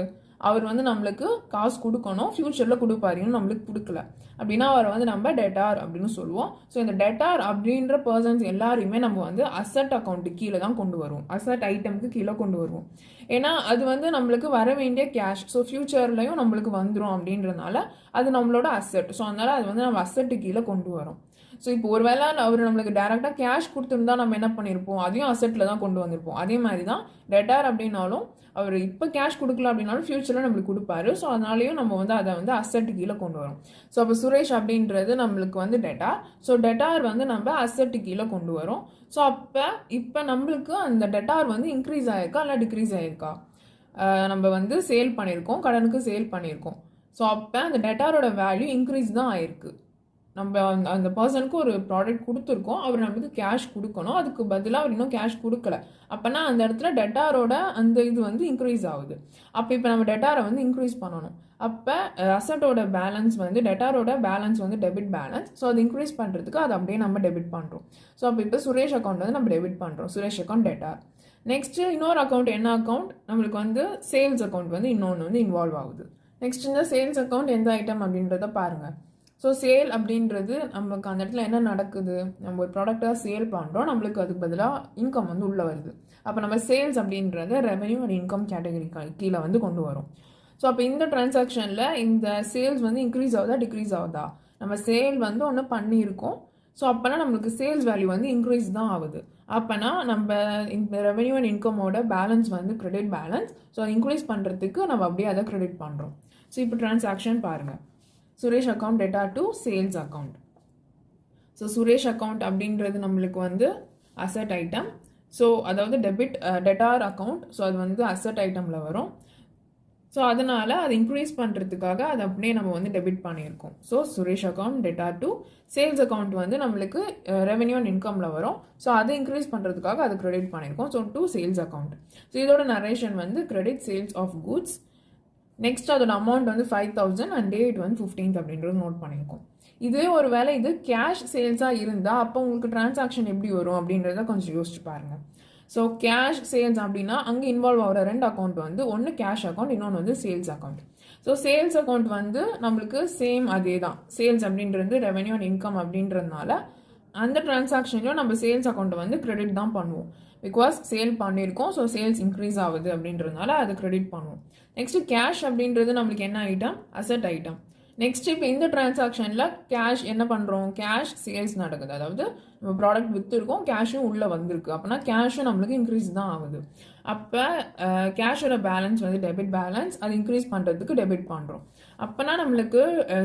அவர் வந்து நம்மளுக்கு காசு கொடுக்கணும், ஃப்யூச்சரில் கொடுப்பாருன்னு நம்மளுக்கு கொடுக்கல அப்படின்னா அவரை வந்து நம்ம டெட்டார் அப்படின்னு சொல்லுவோம். ஸோ இந்த டெட்டார் அப்படின்ற பர்சன்ஸ் எல்லாரையுமே நம்ம வந்து அசட் அக்கௌண்ட்டு கீழே தான் கொண்டு வருவோம், அசட் ஐட்டமுக்கு கீழே கொண்டு வருவோம். ஏன்னா அது வந்து நம்மளுக்கு வர வேண்டிய கேஷ், ஸோ ஃப்யூச்சர்லையும் நம்மளுக்கு வந்துடும் அப்படின்றதுனால அது நம்மளோட அசட். ஸோ அதனால அது வந்து நம்ம அசட்டு கீழே கொண்டு வரோம். ஸோ இப்போ ஒரு வேளை அவர் நம்மளுக்கு டேரெக்டாக கேஷ் கொடுத்துருந்தா நம்ம என்ன பண்ணியிருப்போம், அதையும் அசட்டில் தான் கொண்டு வந்திருப்போம். அதே மாதிரி தான் டெட்டார் அப்படின்னாலும் அவர் இப்போ கேஷ் கொடுக்கல அப்படின்னாலும் ஃப்யூச்சரில் நம்மளுக்கு கொடுப்பாரு, ஸோ அதனாலையும் நம்ம வந்து அதை வந்து அசட்டு கீழே கொண்டு வரோம். ஸோ அப்போ சுரேஷ் அப்படின்றது நம்மளுக்கு வந்து டெட்டார், ஸோ டெட்டார் வந்து நம்ம அசட்டு கீழே கொண்டு வரோம். ஸோ இப்போ நம்மளுக்கு அந்த டெட்டார் வந்து இன்க்ரீஸ் ஆகிருக்கா இல்லை டிக்ரீஸ் ஆகிருக்கா? நம்ம வந்து சேல் பண்ணியிருக்கோம், கடனுக்கு சேல் பண்ணியிருக்கோம். ஸோ அப்போ அந்த டெட்டாரோட வேல்யூ இன்க்ரீஸ் தான் ஆயிருக்கு. நம்ம அந்த பர்சனுக்கு ஒரு ப்ராடக்ட் கொடுத்துருக்கோம், அவர் நம்மளுக்கு கேஷ் கொடுக்கணும், அதுக்கு பதிலாக அவர் இன்னும் கேஷ் கொடுக்கல, அப்போனா அந்த இடத்துல டெட்டாரோட அந்த இது வந்து இன்க்ரீஸ் ஆகுது. அப்போ இப்போ நம்ம டெட்டாரை வந்து இன்க்ரீஸ் பண்ணணும். அப்போ அசட்டோட பேலன்ஸ் வந்து டெட்டாரோட பேலன்ஸ் வந்து டெபிட் பேலன்ஸ், ஸோ அது இன்க்ரீஸ் பண்ணுறதுக்கு அதை அப்படியே நம்ம டெபிட் பண்ணுறோம். ஸோ அப்போ இப்போ சுரேஷ் அக்கௌண்ட் வந்து நம்ம டெபிட் பண்ணுறோம், சுரேஷ் அக்கௌண்ட் டெட்டார். நெக்ஸ்ட்டு இன்னொரு அக்கௌண்ட் என்ன அக்கௌண்ட்? நம்மளுக்கு வந்து சேல்ஸ் அக்கௌண்ட் வந்து இன்னொன்று வந்து இன்வால்வ் ஆகுது. நெக்ஸ்ட் இந்த சேல்ஸ் அக்கௌண்ட் எந்த ஐட்டம் அப்படின்றத பாருங்கள். ஸோ சேல் அப்படின்றது நமக்கு அந்த இடத்துல என்ன நடக்குது, நம்ம ஒரு ப்ராடக்டாக சேல் பண்ணுறோம், நம்மளுக்கு அதுக்கு பதிலாக இன்கம் வந்து உள்ளே வருது. அப்போ நம்ம சேல்ஸ் அப்படின்றத ரெவென்யூ அண்ட் இன்கம் கேட்டகரி கீழே வந்து கொண்டு வரும். ஸோ அப்போ இந்த டிரான்சாக்ஷனில் இந்த சேல்ஸ் வந்து இன்க்ரீஸ் ஆகுதா டிக்ரீஸ் ஆகுதா? நம்ம சேல் வந்து ஒன்று பண்ணியிருக்கோம், ஸோ அப்போனா நம்மளுக்கு சேல்ஸ் வேல்யூ வந்து இன்க்ரீஸ் தான் ஆகுது. அப்போனா நம்ம இந்த ரெவென்யூ அண்ட் இன்கமோட பேலன்ஸ் வந்து கிரெடிட் பேலன்ஸ், ஸோ இன்க்ரீஸ் பண்ணுறதுக்கு நம்ம அப்படியே அதை கிரெடிட் பண்ணுறோம். ஸோ இப்போ டிரான்சாக்ஷன் பாருங்கள். Suresh account debtor to sales account. So Suresh account அப்படின்றது நம்மளுக்கு வந்து அசட் ஐட்டம், ஸோ அதாவது டெட்டார் அக்கௌண்ட், ஸோ அது வந்து அசட் ஐட்டமில் வரும். ஸோ அதனால் அதை இன்க்ரீஸ் பண்ணுறதுக்காக அதை அப்படியே நம்ம வந்து டெபிட் பண்ணியிருக்கோம். So Suresh account debtor to sales account வந்து நம்மளுக்கு ரெவென்யூ அண்ட் இன்கமில் வரும், ஸோ அதை இன்க்ரீஸ் பண்ணுறதுக்காக அதை கிரெடிட் பண்ணியிருக்கோம். So to sales account. So இதோட நரேஷன் வந்து credit sales of goods. Next அதோட அமௌண்ட் வந்து 5000 அண்ட் டேட் வந்து 15th அப்படின்றது நோட் பண்ணியிருக்கோம். இதே ஒரு வேளை இது கேஷ் சேல்ஸாக இருந்தால் அப்போ உங்களுக்கு டிரான்சாக்ஷன் எப்படி வரும் அப்படின்றத கொஞ்சம் யோசிச்சு பாருங்கள். ஸோ கேஷ் சேல்ஸ் அப்படின்னா அங்கே இன்வால்வ் ஆகிற ரெண்டு அக்கௌண்ட் வந்து ஒன்று கேஷ் அக்கௌண்ட், இன்னொன்று வந்து sales account. So sales account வந்து நம்மளுக்கு சேம் அதே தான். சேல்ஸ் அப்படின்றது ரெவென்யூ அண்ட் இன்கம் அப்படின்றதுனால அந்த டிரான்சாக்ஷன்லையும் நம்ம சேல்ஸ் அக்கௌண்ட்டை வந்து கிரெடிட் தான் பண்ணுவோம். பிகாஸ் சேல் பண்ணியிருக்கோம், ஸோ சேல்ஸ் இன்க்ரீஸ் ஆகுது அப்படின்றதுனால அதை கிரெடிட் பண்ணுவோம். நெக்ஸ்ட்டு கேஷ் அப்படின்றது நம்மளுக்கு என்ன ஐட்டம்? Asset item. நெக்ஸ்ட் இப்போ இந்த டிரான்சாக்ஷனில் கேஷ் என்ன பண்ணுறோம்? கேஷ் சேல்ஸ் நடக்குது, அதாவது நம்ம ப்ராடக்ட் விற்றுருக்கோம், கேஷும் உள்ளே வந்திருக்கு, அப்படின்னா கேஷும் நம்மளுக்கு இன்க்ரீஸ் தான் ஆகுது. அப்போ கேஷோட பேலன்ஸ் வந்து டெபிட் பேலன்ஸ், அது இன்க்ரீஸ் பண்ணுறதுக்கு டெபிட் பண்ணுறோம். அப்போனா நம்மளுக்கு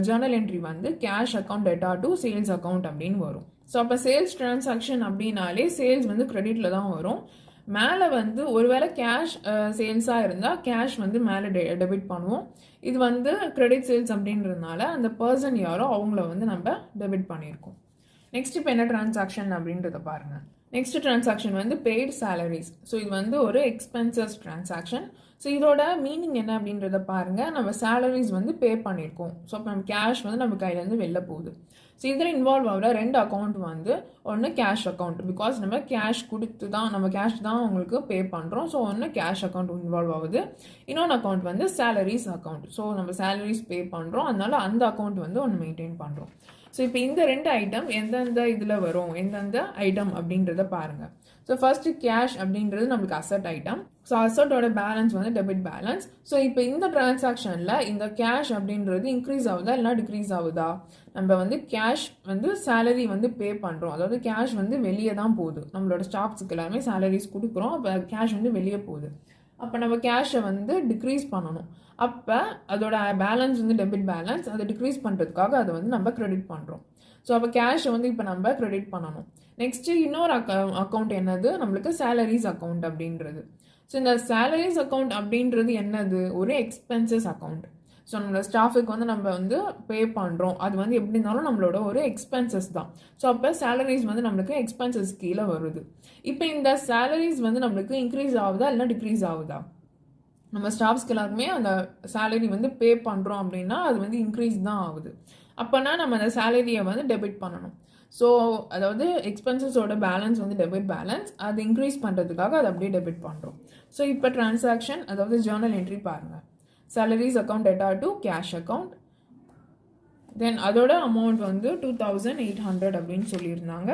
ஜர்னல் என்ட்ரி வந்து cash account debtor to sales account அப்படின்னு வரும். ஸோ அப்போ சேல்ஸ் டிரான்சாக்ஷன் அப்படின்னாலே சேல்ஸ் வந்து கிரெடிட்டில் தான் வரும். மேலே வந்து ஒருவேளை கேஷ் சேல்ஸாக இருந்தால் கேஷ் வந்து மேலே டெபிட் பண்ணுவோம். இது வந்து கிரெடிட் சேல்ஸ் அப்படின்றதுனால அந்த பர்சன் யாரோ அவங்கள வந்து நம்ம டெபிட் பண்ணியிருக்கோம். நெக்ஸ்ட் இப்போ என்ன டிரான்சாக்ஷன் அப்படின்றத பாருங்கள். நெக்ஸ்ட் டிரான்சாக்ஷன் வந்து பெய்டு சேலரிஸ். ஸோ இது வந்து ஒரு எக்ஸ்பென்சஸ் டிரான்சாக்ஷன். ஸோ இதோட மீனிங் என்ன அப்படின்றத பாருங்கள். நம்ம சேலரிஸ் வந்து பே பண்ணியிருக்கோம், ஸோ அப்போ நம்ம கேஷ் வந்து நம்ம கையிலேருந்து வெளில போகுது. ஸோ இதில் இன்வால்வ் ஆகிற ரெண்டு அக்கௌண்ட் வந்து ஒன்று கேஷ் அக்கௌண்ட், பிகாஸ் நம்ம கேஷ் கொடுத்து தான், நம்ம கேஷ் தான் உங்களுக்கு பே பண்ணுறோம், ஸோ ஒன்று கேஷ் அக்கௌண்ட் இன்வால்வ் ஆகுது. இன்னொன்று அக்கௌண்ட் வந்து சேலரிஸ் அக்கௌண்ட். ஸோ நம்ம சேலரிஸ் பே பண்ணுறோம், அதனால அந்த அக்கௌண்ட் வந்து ஒன்று மெயின்டைன் பண்ணுறோம். ஸோ இப்போ இந்த ரெண்டு ஐட்டம் எந்தெந்த இதில் வரும், எந்தெந்த ஐட்டம் அப்படின்றத பாருங்கள். ஸோ ஃபர்ஸ்ட் கேஷ் அப்படின்றது நம்மளுக்கு அசட் ஐட்டம். ஸோ அசட்டோட பேலன்ஸ் வந்து டெபிட் பேலன்ஸ். ஸோ இப்போ இந்த டிரான்சாக்ஷனில் இந்த கேஷ் அப்படின்றது இன்க்ரீஸ் ஆகுதா இல்லைனா டிக்ரீஸ் ஆகுதா? நம்ம வந்து கேஷ் வந்து சேலரி வந்து பே பண்ணுறோம், அதாவது கேஷ் வந்து வெளியே தான் போகுது. நம்மளோட ஸ்டாஃப்ஸுக்கு எல்லாமே சேலரிஸ் கொடுக்குறோம், அப்போ கேஷ் வந்து வெளியே போகுது. அப்போ நம்ம கேஷை வந்து டிக்ரீஸ் பண்ணணும். அப்போ அதோட பேலன்ஸ் வந்து டெபிட் பேலன்ஸ், அதை டிக்ரீஸ் பண்ணுறதுக்காக அதை வந்து நம்ம கிரெடிட் பண்ணுறோம். ஸோ அப்போ கேஷை வந்து இப்போ நம்ம கிரெடிட் பண்ணணும். நெக்ஸ்ட்டு இன்னொரு அக்கௌண்ட் என்னது? நம்மளுக்கு சேலரிஸ் அக்கௌண்ட் அப்படின்றது. ஸோ இந்த சேலரிஸ் அக்கௌண்ட் அப்படின்றது என்னது? ஒரு எக்ஸ்பென்சஸ் அக்கௌண்ட். ஸோ நம்மளோட ஸ்டாஃபுக்கு வந்து நம்ம வந்து பே பண்ணுறோம், அது வந்து எப்படி இருந்தாலும் நம்மளோட ஒரு எக்ஸ்பென்சஸ் தான். ஸோ அப்போ சேலரிஸ் வந்து நம்மளுக்கு எக்ஸ்பென்சஸ் கீழே வருது. இப்போ இந்த சேலரிஸ் வந்து நம்மளுக்கு இன்க்ரீஸ் ஆகுதா இல்லை டிக்ரீஸ் ஆகுதா? நம்ம ஸ்டாஃப்ஸ்க்கு எல்லாருமே அந்த சேலரி வந்து பே பண்ணுறோம் அப்படின்னா அது வந்து இன்க்ரீஸ் தான் ஆகுது. அப்போனா நம்ம அந்த சேலரியை வந்து டெபிட் பண்ணணும். ஸோ அதாவது எக்ஸ்பென்சஸோட பேலன்ஸ் வந்து டெபிட் பேலன்ஸ், அது இன்க்ரீஸ் பண்ணுறதுக்காக அதை அப்படியே டெபிட் பண்ணுறோம். ஸோ இப்போ டிரான்சாக்ஷன், அதாவது ஜேர்னல் என்ட்ரி பாருங்கள். Salaries account debtor to cash account, then அதோட அமௌண்ட் வந்து 2800 அப்படின்னு சொல்லியிருந்தாங்க.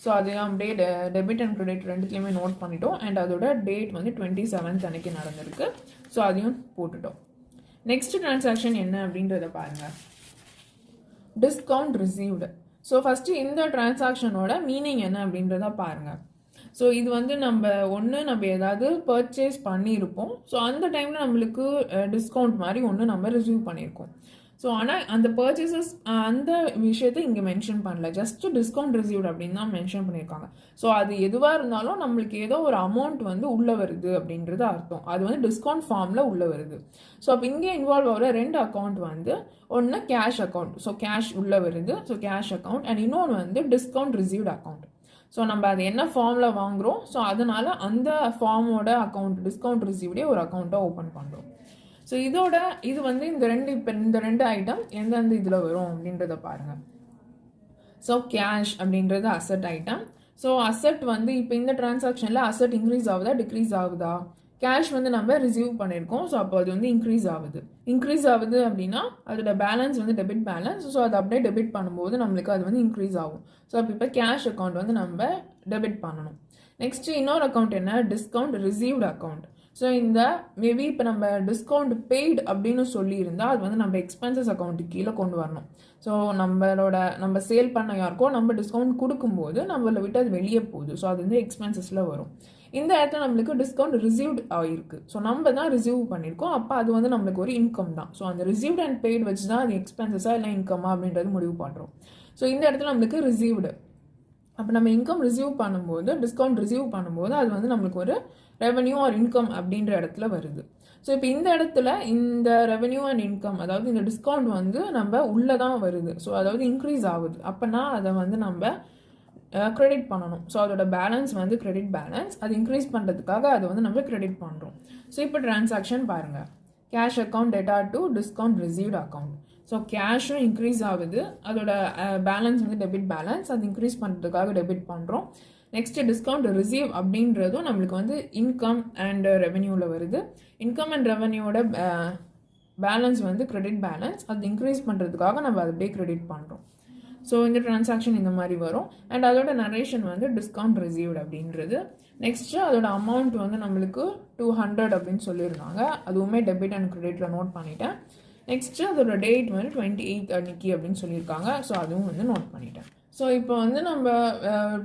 ஸோ அதையும் அப்படியே டெபிட் அண்ட் கிரெடிட் ரெண்டுத்துலேயுமே நோட் பண்ணிட்டோம். அண்ட் அதோட டேட் வந்து 27th அன்னைக்கு நடந்திருக்கு. ஸோ அதையும் போட்டுட்டோம். நெக்ஸ்ட் டிரான்சாக்ஷன் என்ன அப்படின்றத பாருங்கள். Discount received. ஸோ ஃபஸ்ட்டு இந்த டிரான்சாக்ஷனோட மீனிங் என்ன அப்படின்றத பாருங்கள். ஸோ இது வந்து நம்ம ஏதாவது பர்ச்சேஸ் பண்ணியிருப்போம். ஸோ அந்த டைமில் நம்மளுக்கு டிஸ்கவுண்ட் மாதிரி ஒன்று நம்ம ரிசீவ் பண்ணியிருக்கோம். ஸோ ஆனால் அந்த பர்ச்சேசஸ் அந்த விஷயத்தை இங்கே மென்ஷன் பண்ணல, ஜஸ்ட் டிஸ்கவுண்ட் ரிசீவ்ட் அப்படின்னு தான் மென்ஷன் பண்ணியிருக்காங்க. ஸோ அது எதுவாக இருந்தாலும் நம்மளுக்கு ஏதோ ஒரு அமௌண்ட் வந்து உள்ளே வருது அப்படின்றது அர்த்தம். அது வந்து டிஸ்கவுண்ட் ஃபார்மில் உள்ளே வருது. ஸோ அப்போ இங்கே இன்வால்வ் ஆகிற ரெண்டு அக்கௌண்ட் வந்து ஒன்று கேஷ் அக்கௌண்ட், ஸோ கேஷ் உள்ளே வருது, ஸோ கேஷ் அக்கௌண்ட். அண்ட் இன்னொன்று வந்து டிஸ்கவுண்ட் ரிசீவ்ட் அக்கௌண்ட். ஸோ நம்ம அது என்ன ஃபார்மில் வாங்குகிறோம், ஸோ அதனால் அந்த ஃபார்மோட அக்கௌண்ட் டிஸ்கவுண்ட் ரிசீவ்டே ஒரு அக்கௌண்ட்டை ஓப்பன் பண்ணுறோம். ஸோ இது வந்து இந்த ரெண்டு ஐட்டம் எந்தெந்த இதில் வரும் அப்படின்றத பாருங்கள். ஸோ கேஷ் அப்படின்றது அசட் ஐட்டம். ஸோ அசட் வந்து இப்போ இந்த டிரான்சாக்ஷனில் அசட் இன்க்ரீஸ் ஆகுதா டிக்ரீஸ் ஆகுதா? கேஷ் வந்து நம்ம ரிசீவ் பண்ணியிருக்கோம், ஸோ அப்போ அது வந்து இன்க்ரீஸ் ஆகுது அப்படின்னா அதோட பேலன்ஸ் வந்து டெபிட் பேலன்ஸ். ஸோ அதை அப்படியே டெபிட் பண்ணும்போது நம்மளுக்கு அது வந்து இன்க்ரீஸ் ஆகும். ஸோ அப்போ இப்போ கேஷ் அக்கௌண்ட் வந்து நம்ம டெபிட் பண்ணணும். நெக்ஸ்ட்டு இன்னொரு அக்கௌண்ட் என்ன? Discount received account. ஸோ இந்த மேபி இப்போ நம்ம டிஸ்கவுண்ட் பெய்டு அப்படின்னு சொல்லியிருந்தால் அது வந்து நம்ம எக்ஸ்பென்சஸ் அக்கௌண்ட்டுக்கு கீழே கொண்டு வரணும். ஸோ நம்ம சேல் பண்ண யாருக்கோ நம்ம டிஸ்கவுண்ட் கொடுக்கும்போது நம்மளை விட்டு அது வெளியே போகுது, ஸோ அது வந்து எக்ஸ்பென்சஸில் வரும். இந்த இடத்துல நம்மளுக்கு டிஸ்கவுண்ட் ரிசீவ்ட் ஆகிருக்கு, ஸோ நம்ம தான் ரிசீவ் பண்ணியிருக்கோம், அப்போ அது வந்து நம்மளுக்கு ஒரு இன்கம் தான். ஸோ அந்த ரிசீவ்ட் அண்ட் பெய்டு வச்சு தான் அது எக்ஸ்பென்சஸாக இல்லை இன்கமா அப்படின்றது முடிவு பண்ணுறோம். ஸோ இந்த இடத்துல நம்மளுக்கு ரிசீவ்டு, அப்போ நம்ம இன்கம் ரிசீவ் பண்ணும்போது டிஸ்கவுண்ட் ரிசீவ் பண்ணும்போது அது வந்து நம்மளுக்கு ஒரு ரெவன்யூ ஆர் இன்கம் அப்படின்ற இடத்துல வருது. ஸோ இப்போ இந்த இடத்துல இந்த ரெவன்யூ அண்ட் இன்கம், அதாவது இந்த டிஸ்கவுண்ட் வந்து நம்ம உள்ளே தான் வருது, ஸோ அதாவது இன்க்ரீஸ் ஆகுது. அப்போனா அதை வந்து நம்ம கிரெடிட் பண்ணணும். ஸோ அதோட பேலன்ஸ் வந்து கிரெடிட் பேலன்ஸ், அது இன்க்ரீஸ் பண்ணுறதுக்காக அதை வந்து நம்ம கிரெடிட் பண்ணுறோம். ஸோ இப்போ டிரான்சாக்ஷன் பாருங்கள். Cash account debtor to discount received account. So கேஷும் இன்க்ரீஸ் ஆகுது, அதோட பேலன்ஸ் வந்து டெபிட் பேலன்ஸ், அது இன்க்ரீஸ் பண்ணுறதுக்காக டெபிட் பண்ணுறோம். நெக்ஸ்ட்டு டிஸ்கவுண்ட் ரிசீவ் அப்படின்றதும் நம்மளுக்கு வந்து இன்கம் அண்ட் ரெவென்யூவில் வருது. இன்கம் அண்ட் ரெவென்யூவோட பேலன்ஸ் வந்து கிரெடிட் பேலன்ஸ், அது இன்க்ரீஸ் பண்ணுறதுக்காக நம்ம அதை அப்படியே கிரெடிட் பண்ணுறோம். ஸோ இந்த டிரான்சாக்ஷன் இந்த மாதிரி வரும். அண்ட் அதோட நரேஷன் வந்து டிஸ்கவுண்ட் ரிசீவ்டு அப்படின்றது. நெக்ஸ்ட்டு அதோட அமௌண்ட் வந்து நம்மளுக்கு 200 அப்படின்னு சொல்லியிருந்தாங்க, அதுவுமே டெபிட் அண்ட் கிரெடிட்டில் நோட் பண்ணிட்டேன். நெக்ஸ்ட்டு அதோட டேட் வந்து 28 அன்னைக்கு அப்படின்னு சொல்லியிருக்காங்க, ஸோ அதுவும் வந்து நோட் பண்ணிட்டேன். ஸோ இப்போ வந்து நம்ம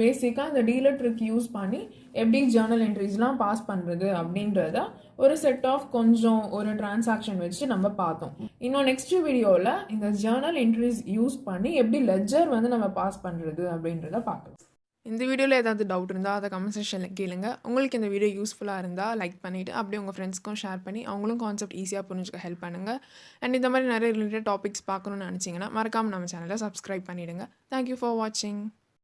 பேசிக்காக இந்த டீலர் ட்ரிக் யூஸ் பண்ணி எப்படி ஜேர்னல் என்ட்ரிஸ்லாம் பாஸ் பண்ணுறது அப்படின்றத ஒரு செட் ஆஃப் கொஞ்சம் ஒரு டிரான்சாக்ஷன் வச்சு நம்ம பார்த்தோம். இன்னும் நெக்ஸ்ட் வீடியோவில் இந்த ஜேர்னல் என்ட்ரிஸ் யூஸ் பண்ணி எப்படி லெட்ஜர் வந்து நம்ம பாஸ் பண்ணுறது அப்படின்றத பார்க்கலாம். இந்த வீடியோவில் ஏதாவது டவுட் இருந்தால் அதை கமெண்ட் செக்ஷனில் கேளுங்க. உங்களுக்கு இந்த வீடியோ யூஸ்ஃபுல்லாக இருந்தால் லைக் பண்ணிவிட்டு அப்படியே உங்கள் ஃப்ரெண்ட்ஸ்க்கும் ஷேர் பண்ணி அவங்களும் கான்செப்ட் ஈஸியாக புரிஞ்சுக்க ஹெல்ப் பண்ணுங்கள். அண்ட் இந்த மாதிரி நிறைய ரிலேட்டட் டாபிக்ஸ் பார்க்கணுன்னு நினச்சிங்கன்னா மறக்காமல் நம்ம சேனலை சப்ஸ்கிரைப் பண்ணிவிடுங்க. தேங்க்யூ ஃபார் வாட்சிங்.